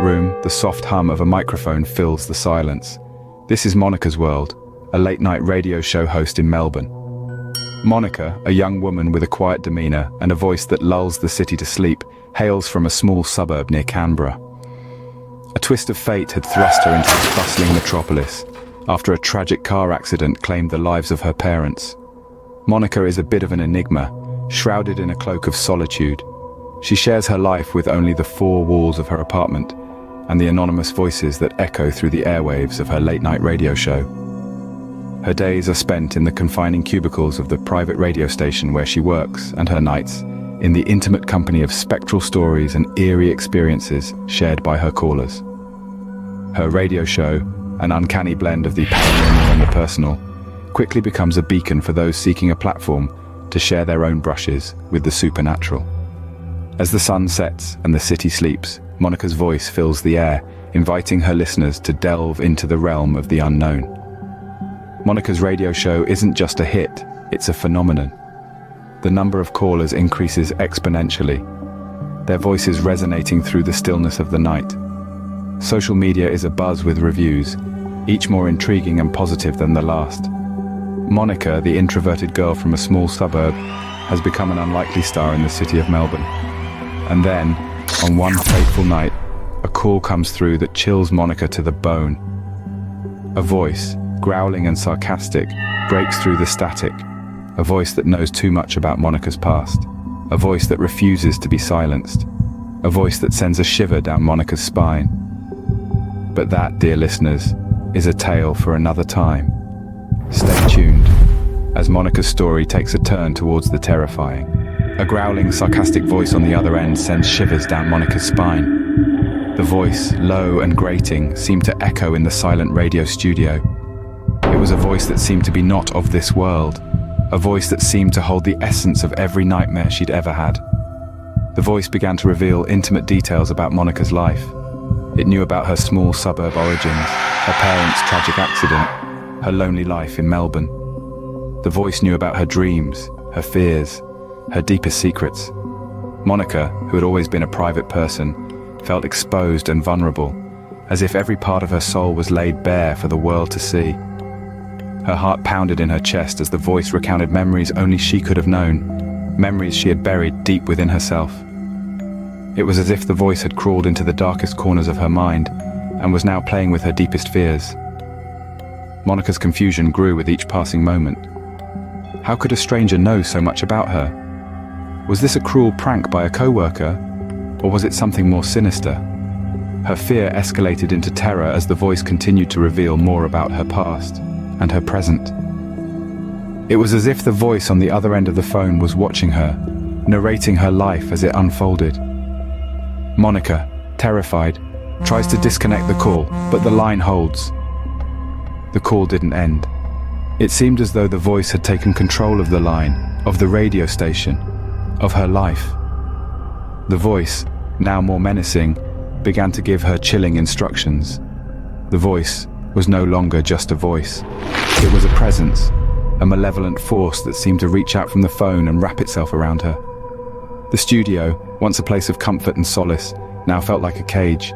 room, the soft hum of a microphone fills the silence. This is Monica's World, a late-night radio show host in Melbourne. Monica, a young woman with a quiet demeanour and a voice that lulls the city to sleep, hails from a small suburb near Canberra. A twist of fate had thrust her into this bustling metropolis after a tragic car accident claimed the lives of her parents. Monica is a bit of an enigma, shrouded in a cloak of solitude. She shares her life with only the four walls of her apartment and the anonymous voices that echo through the airwaves of her late-night radio show. Her days are spent in the confining cubicles of the private radio station where she works, and her nights in the intimate company of spectral stories and eerie experiences shared by her callers. Her radio show, an uncanny blend of the paranormal and the personal, quickly becomes a beacon for those seeking a platform to share their own brushes with the supernatural. As the sun sets and the city sleeps, Monica's voice fills the air, inviting her listeners to delve into the realm of the unknown. Monica's radio show isn't just a hit, it's a phenomenon. The number of callers increases exponentially, their voices resonating through the stillness of the night. Social media is abuzz with reviews, each more intriguing and positive than the last. Monica, the introverted girl from a small suburb, has become an unlikely star in the city of Melbourne. And then, on one fateful night, a call comes through that chills Monica to the bone. A voice, growling and sarcastic, breaks through the static. A voice that knows too much about Monica's past. A voice that refuses to be silenced. A voice that sends a shiver down Monica's spine. But that, dear listeners, is a tale for another time. Stay tuned, as Monica's story takes a turn towards the terrifying. A growling, sarcastic voice on the other end sends shivers down Monica's spine. The voice, low and grating, seemed to echo in the silent radio studio. It was a voice that seemed to be not of this world, a voice that seemed to hold the essence of every nightmare she'd ever had. The voice began to reveal intimate details about Monica's life. It knew about her small suburb origins, her parents' tragic accident, her lonely life in Melbourne. The voice knew about her dreams, her fears, her deepest secrets. Monica, who had always been a private person, felt exposed and vulnerable, as if every part of her soul was laid bare for the world to see. Her heart pounded in her chest as the voice recounted memories only she could have known, memories she had buried deep within herself. It was as if the voice had crawled into the darkest corners of her mind and was now playing with her deepest fears. Monica's confusion grew with each passing moment. How could a stranger know so much about her? Was this a cruel prank by a co-worker, or was it something more sinister? Her fear escalated into terror as the voice continued to reveal more about her past and her present. It was as if the voice on the other end of the phone was watching her, narrating her life as it unfolded. Monica, terrified, tries to disconnect the call, but the line holds. The call didn't end. It seemed as though the voice had taken control of the line, of the radio station, of her life. The voice, now more menacing, began to give her chilling instructions. The voice was no longer just a voice. It was a presence, a malevolent force that seemed to reach out from the phone and wrap itself around her. The studio, once a place of comfort and solace, now felt like a cage.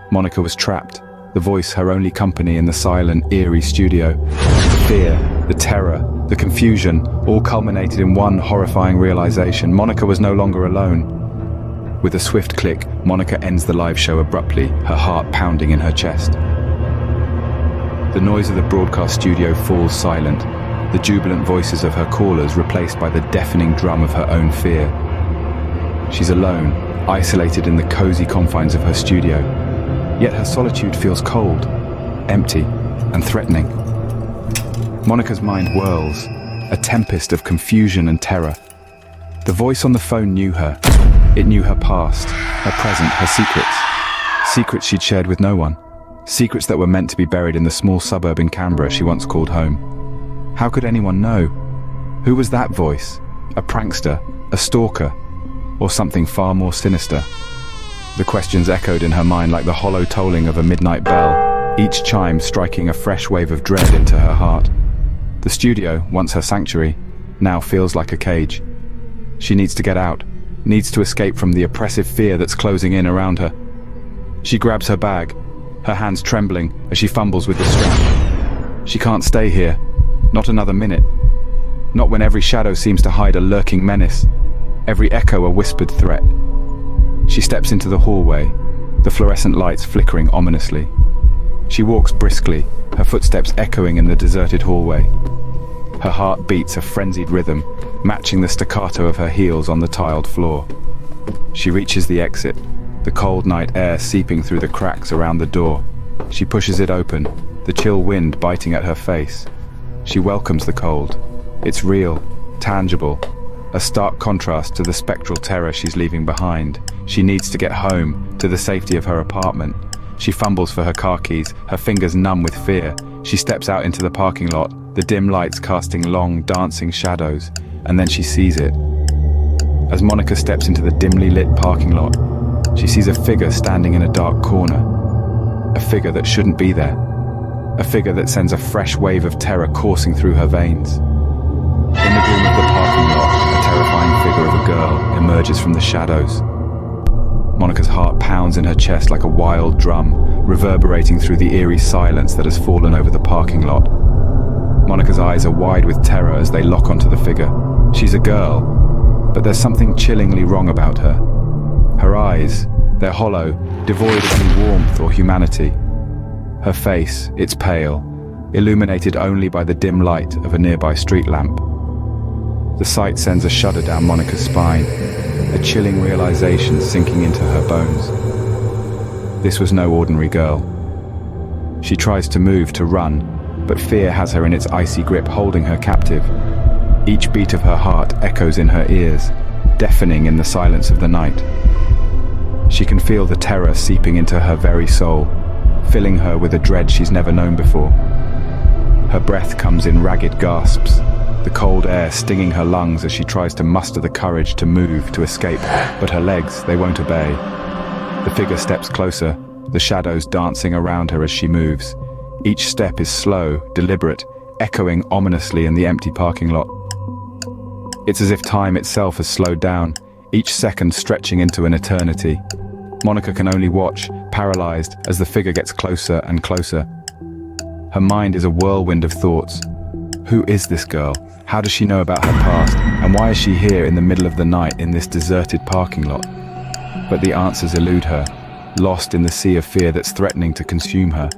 Monica was trapped, the voice her only company in the silent, eerie studio. The fear, the terror, the confusion, all culminated in one horrifying realization. Monica was no longer alone. With a swift click, Monica ends the live show abruptly, her heart pounding in her chest. The noise of the broadcast studio falls silent, the jubilant voices of her callers replaced by the deafening drum of her own fear. She's alone, isolated in the cozy confines of her studio, yet her solitude feels cold, empty, and threatening. Monica's mind whirls, a tempest of confusion and terror. The voice on the phone knew her. It knew her past, her present, her secrets. Secrets she'd shared with no one. Secrets that were meant to be buried in the small suburb in Canberra she once called home. How could anyone know? Who was that voice? A prankster? A stalker? Or something far more sinister? The questions echoed in her mind like the hollow tolling of a midnight bell, each chime striking a fresh wave of dread into her heart. The studio, once her sanctuary, now feels like a cage. She needs to get out, needs to escape from the oppressive fear that's closing in around her. She grabs her bag, her hands trembling as she fumbles with the strap. She can't stay here, not another minute. Not when every shadow seems to hide a lurking menace, every echo a whispered threat. She steps into the hallway, the fluorescent lights flickering ominously. She walks briskly, her footsteps echoing in the deserted hallway. Her heart beats a frenzied rhythm, matching the staccato of her heels on the tiled floor. She reaches the exit, the cold night air seeping through the cracks around the door. She pushes it open, the chill wind biting at her face. She welcomes the cold. It's real, tangible, a stark contrast to the spectral terror she's leaving behind. She needs to get home, to the safety of her apartment. She fumbles for her car keys, her fingers numb with fear. She steps out into the parking lot, the dim lights casting long, dancing shadows, and then she sees it. As Monica steps into the dimly lit parking lot, she sees a figure standing in a dark corner. A figure that shouldn't be there. A figure that sends a fresh wave of terror coursing through her veins. In the gloom of the parking lot, a terrifying figure of a girl emerges from the shadows. Monica's heart pounds in her chest like a wild drum, reverberating through the eerie silence that has fallen over the parking lot. Monica's eyes are wide with terror as they lock onto the figure. She's a girl, but there's something chillingly wrong about her. Her eyes, they're hollow, devoid of any warmth or humanity. Her face, it's pale, illuminated only by the dim light of a nearby street lamp. The sight sends a shudder down Monica's spine, a chilling realization sinking into her bones. This was no ordinary girl. She tries to move, to run, but fear has her in its icy grip, holding her captive. Each beat of her heart echoes in her ears, deafening in the silence of the night. She can feel the terror seeping into her very soul, filling her with a dread she's never known before. Her breath comes in ragged gasps, the cold air stinging her lungs as she tries to muster the courage to move, to escape, but her legs, they won't obey. The figure steps closer, the shadows dancing around her as she moves. Each step is slow, deliberate, echoing ominously in the empty parking lot. It's as if time itself has slowed down, each second stretching into an eternity. Monica can only watch, paralyzed, as the figure gets closer and closer. Her mind is a whirlwind of thoughts. Who is this girl? How does she know about her past? And why is she here in the middle of the night in this deserted parking lot? But the answers elude her, lost in the sea of fear that's threatening to consume her.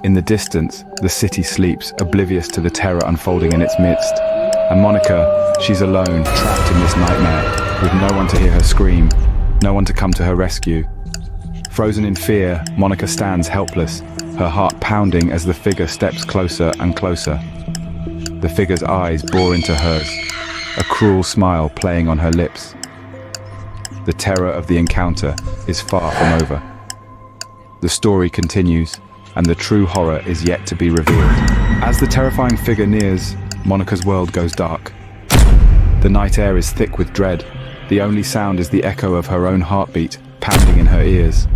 In the distance, the city sleeps, oblivious to the terror unfolding in its midst. And Monica, she's alone, trapped in this nightmare, with no one to hear her scream, no one to come to her rescue. Frozen in fear, Monica stands helpless, her heart pounding as the figure steps closer and closer. The figure's eyes bore into hers, a cruel smile playing on her lips. The terror of the encounter is far from over. The story continues, and the true horror is yet to be revealed. As the terrifying figure nears, Monica's world goes dark. The night air is thick with dread. The only sound is the echo of her own heartbeat, pounding in her ears.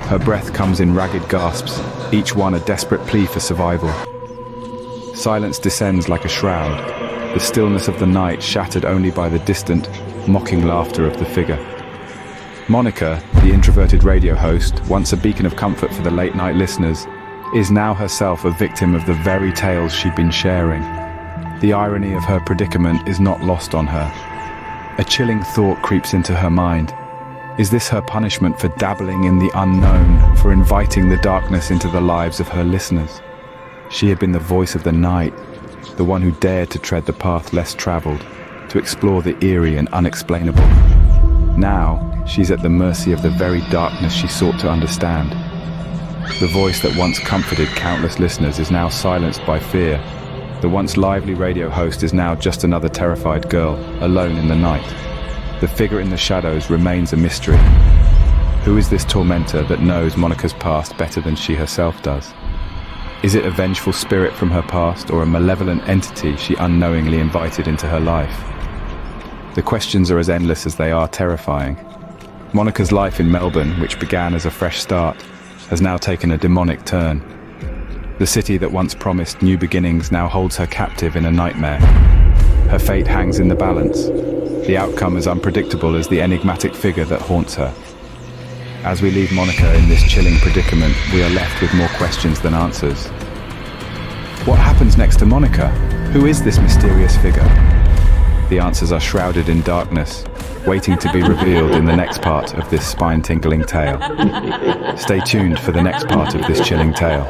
Her breath comes in ragged gasps, each one a desperate plea for survival. Silence descends like a shroud, the stillness of the night shattered only by the distant, mocking laughter of the figure. Monica, the introverted radio host, once a beacon of comfort for the late-night listeners, is now herself a victim of the very tales she'd been sharing. The irony of her predicament is not lost on her. A chilling thought creeps into her mind. Is this her punishment for dabbling in the unknown, for inviting the darkness into the lives of her listeners? She had been the voice of the night, the one who dared to tread the path less traveled, to explore the eerie and unexplainable. Now, she's at the mercy of the very darkness she sought to understand. The voice that once comforted countless listeners is now silenced by fear. The once lively radio host is now just another terrified girl, alone in the night. The figure in the shadows remains a mystery. Who is this tormentor that knows Monica's past better than she herself does? Is it a vengeful spirit from her past, or a malevolent entity she unknowingly invited into her life? The questions are as endless as they are terrifying. Monica's life in Melbourne, which began as a fresh start, has now taken a demonic turn. The city that once promised new beginnings now holds her captive in a nightmare. Her fate hangs in the balance, the outcome as unpredictable as the enigmatic figure that haunts her. As we leave Monica in this chilling predicament, we are left with more questions than answers. What happens next to Monica? Who is this mysterious figure? The answers are shrouded in darkness, waiting to be revealed in the next part of this spine-tingling tale. Stay tuned for the next part of this chilling tale.